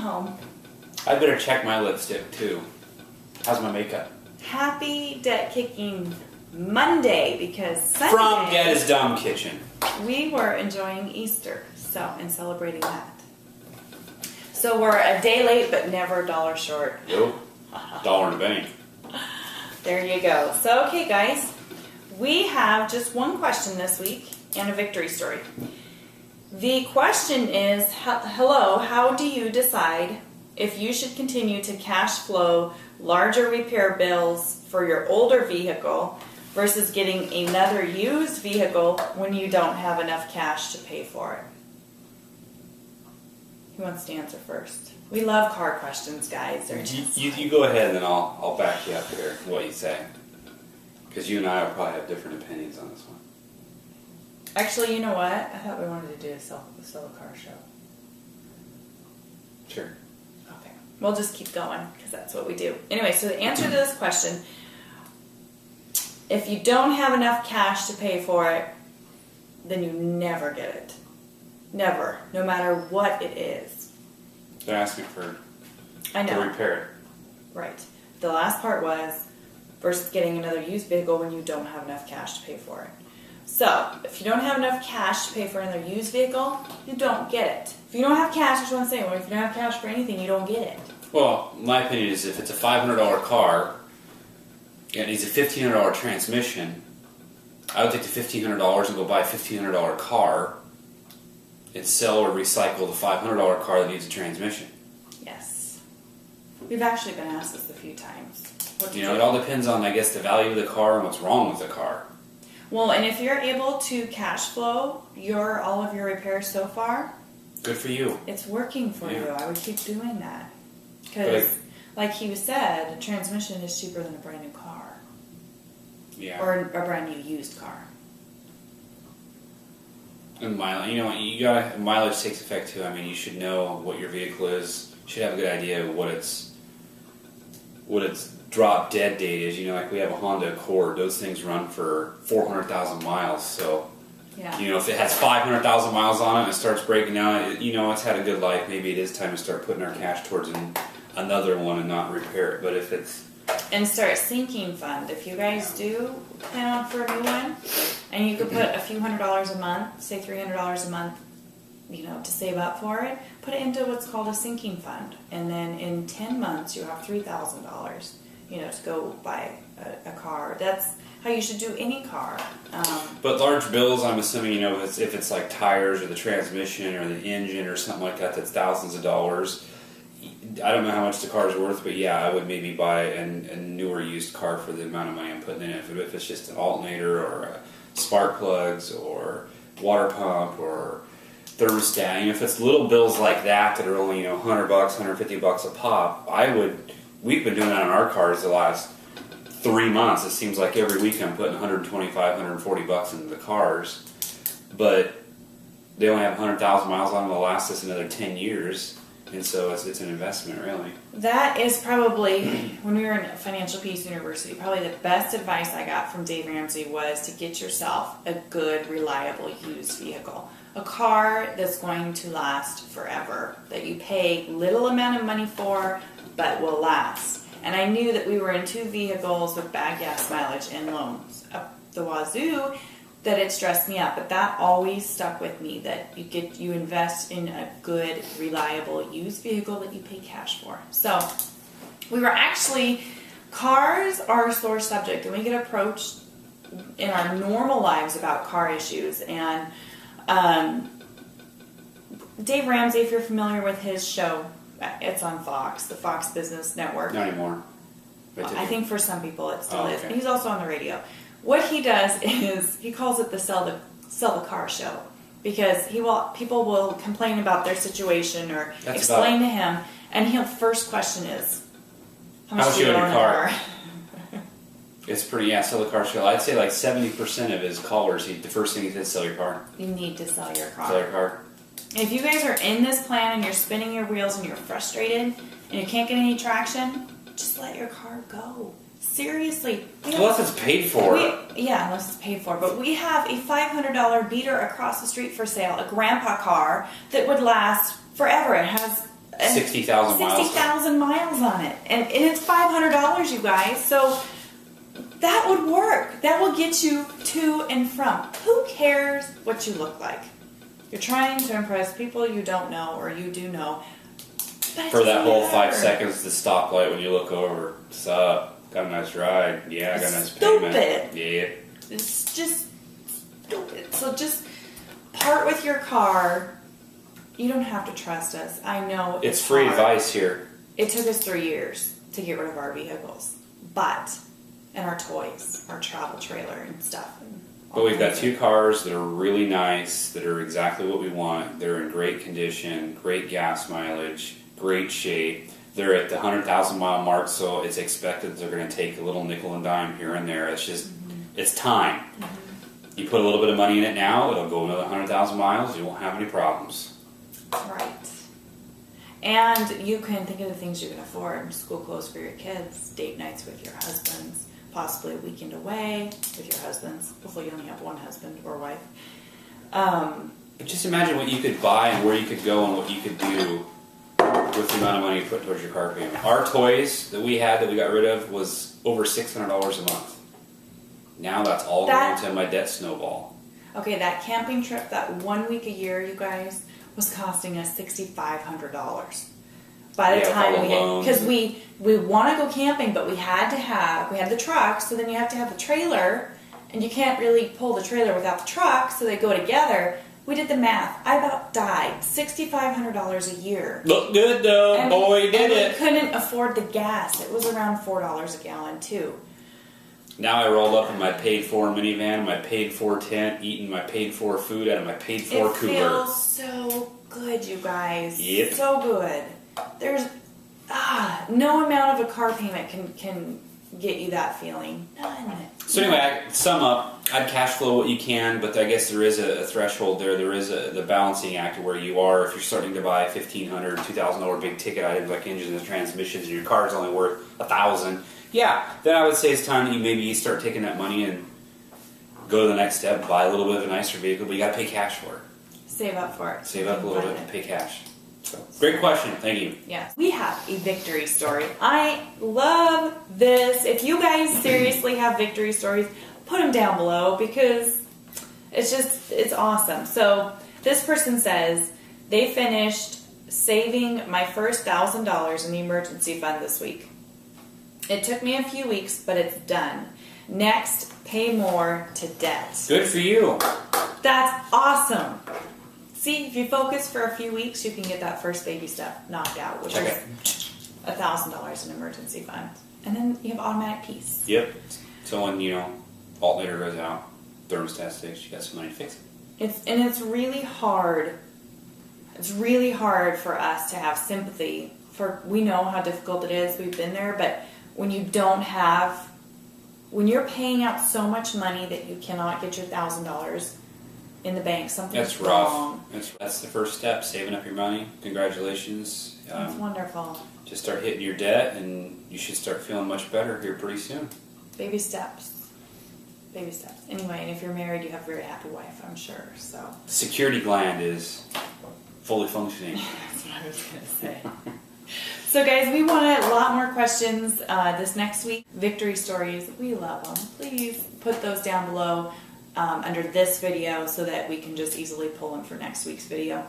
home. I better check my lipstick too. How's my makeup? Happy debt kicking Monday, because Sunday From Ged's Dumb Kitchen. we were enjoying Easter, and celebrating that. So we're a day late, but never a dollar short. Nope. Dollar in the bank. There you go. So, okay, guys, we have just one question this week and a victory story. The question is, hello, how do you decide if you should continue to cash flow larger repair bills for your older vehicle versus getting another used vehicle when you don't have enough cash to pay for it? Who wants to answer first? We love car questions, guys. They're just... You go ahead and then I'll back you up here, what you say. Because you and I will probably have different opinions on this one. Actually, you know what? I thought we wanted to do a sell a car show. Sure. Okay. We'll just keep going because that's what we do. Anyway, so the answer to this question, if you don't have enough cash to pay for it, then you never get it. Never. No matter what it is. They're asking for I know. to repair it. Right. The last part was versus getting another used vehicle when you don't have enough cash to pay for it. So, if you don't have enough cash to pay for another used vehicle, you don't get it. If you don't have cash, I just want to say, if you don't have cash for anything, you don't get it. Well, my opinion is if it's a $500 car and it needs a $1,500 transmission, I would take the $1,500 and go buy a $1,500 car and sell or recycle the $500 car that needs a transmission. Yes. We've actually been asked this a few times. It all depends on, I guess, the value of the car and what's wrong with the car. Well, and if you're able to cash flow all of your repairs so far, good for you. It's working for you. I would keep doing that. Because, like he said, a transmission is cheaper than a brand new car. Yeah. Or a brand new used car. And mileage, mileage takes effect too. I mean, you should know what your vehicle is. You should have a good idea of what its drop dead date is. Like we have a Honda Accord. Those things run for 400,000 miles. So, if it has 500,000 miles on it and it starts breaking down, it's had a good life. Maybe it is time to start putting our cash towards another one and not repair it. But if it's... And start a sinking fund. If you guys do plan on for a new one, and you could put a few $100s a month, say $300 a month, to save up for it, put it into what's called a sinking fund. And then in 10 months, you have $3,000, to go buy a car. That's how you should do any car. But large bills, I'm assuming, if it's like tires or the transmission or the engine or something like that, that's thousands of dollars. I don't know how much the car is worth, but I would maybe buy a newer used car for the amount of money I'm putting in it. If it's just an alternator or spark plugs or water pump or thermostat, if it's little bills like that are only $100, $150 a pop, we've been doing that on our cars the last 3 months. It seems like every week I'm putting $125, $140 into the cars, but they only have 100,000 miles on them. They'll last us another 10 years. And so it's an investment, really. That is probably, when we were in Financial Peace University, probably the best advice I got from Dave Ramsey was to get yourself a good, reliable used vehicle. A car that's going to last forever, that you pay little amount of money for, but will last. And I knew that we were in 2 vehicles with bad gas mileage and loans up the wazoo, that it stressed me out, but that always stuck with me, that you invest in a good, reliable used vehicle that you pay cash for. So cars are a sore subject, and we get approached in our normal lives about car issues. And Dave Ramsey, if you're familiar with his show, it's on Fox, the Fox Business Network. Not anymore. I think for some people it still is. Okay. And he's also on the radio. What he does is he calls it the sell the car show, because people will complain about their situation or explain to him, and first question is, how much do you own your car? It's pretty, sell the car show. I'd say like 70% of his callers, the first thing he says, sell your car. You need to sell your car. Sell your car. If you guys are in this plan and you're spinning your wheels and you're frustrated and you can't get any traction, just let your car go. Seriously. Unless it's paid for. Unless it's paid for. But we have a $500 beater across the street for sale, a grandpa car that would last forever. It has 60,000 miles. 60,000 miles on it. And it's $500, you guys. So that would work. That will get you to and from. Who cares what you look like? You're trying to impress people you don't know or you do know. For that whole 5 seconds, the stoplight when you look over. What's up? Got a nice ride. Yeah, I got a nice payment. Stupid. Yeah. It's just stupid. So just part with your car. You don't have to trust us. I know it's free hard. advice here. It took us 3 years to get rid of our vehicles, and our toys, our travel trailer and stuff. But we've got 2 cars that are really nice, that are exactly what we want. They're in great condition, great gas mileage, great shape. They're at the 100,000 mile mark, so it's expected they're going to take a little nickel and dime here and there. It's just, it's time. You put a little bit of money in it now, it'll go another 100,000 miles, you won't have any problems. Right. And you can think of the things you can afford. School clothes for your kids, date nights with your husbands, possibly a weekend away with your husbands. Hopefully you only have one husband or wife. Just imagine what you could buy and where you could go and what you could do with the amount of money you put towards your car payment. Our toys that we had that we got rid of was over $600 a month. Now that's all going to my debt snowball. Okay, that camping trip, that 1 week a year, you guys, was costing us $6,500. By the time because we want to go camping, but we had the truck, so then you have to have the trailer, and you can't really pull the trailer without the truck, so they go together. We did the math. I about died. $6,500 a year. Look good though, and boy did it. We couldn't afford the gas. It was around $4 a gallon too. Now I rolled up in my paid-for minivan, my paid-for tent, eating my paid-for food out of my paid-for cooler. It feels so good, you guys. Yep. So good. There's no amount of a car payment can get you that feeling. None. So anyway, I sum up. I'd cash flow what you can, but I guess there is a threshold there. There is the balancing act where you are. If you're starting to buy $1,500, $2,000 big ticket items like engines and transmissions, and your car is only worth $1,000, yeah, then I would say it's time that you maybe start taking that money and go to the next step, buy a little bit of a nicer vehicle, but you got to pay cash for it. Save up for it. Save up a little bit and pay cash. So, great question. Thank you. Yes. We have a victory story. I love this. If you guys seriously have victory stories, put them down below because it's awesome. So this person says they finished saving my first $1,000 in the emergency fund this week. It took me a few weeks, but it's done. Next, pay more to debt. Good for you. That's awesome. See, if you focus for a few weeks, you can get that first baby step knocked out, which is $1,000 in emergency fund. And then you have automatic peace. Yep. So when, alternator goes out, thermostat sticks, you got some money to fix it. It's really hard. It's really hard for us to have sympathy for, we know how difficult it is, we've been there, but when you don't have, when you're paying out so much money that you cannot get your $1,000 in the bank, something's wrong. That's the first step, saving up your money. Congratulations. That's wonderful. Just start hitting your debt and you should start feeling much better here pretty soon. Baby steps. Baby steps. Anyway, and if you're married, you have a very happy wife, I'm sure. So the security gland is fully functioning. That's what I was going to say. So guys, we want a lot more questions this next week. Victory stories, we love them. Please put those down below under this video so that we can just easily pull them for next week's video.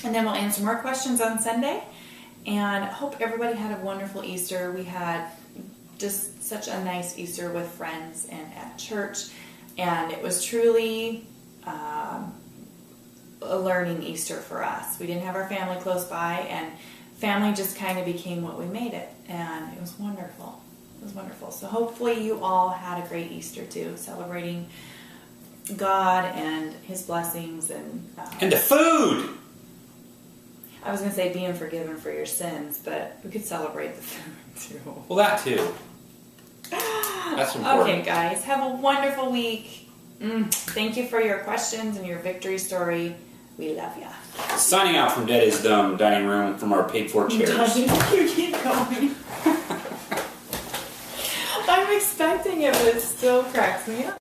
And then we'll answer more questions on Sunday. And hope everybody had a wonderful Easter. We had just such a nice Easter with friends and at church. And it was truly a learning Easter for us. We didn't have our family close by, and family just kind of became what we made it. And it was wonderful. It was wonderful. So hopefully you all had a great Easter too, celebrating God and His blessings and the food. I was going to say being forgiven for your sins, but we could celebrate the food too. Well, that too. That's important. Okay, guys, have a wonderful week. Thank you for your questions and your victory story. We love ya. Signing out from Dead is Dumb dining room from our paid-for chairs. You keep going. I'm expecting it, but it still cracks me up.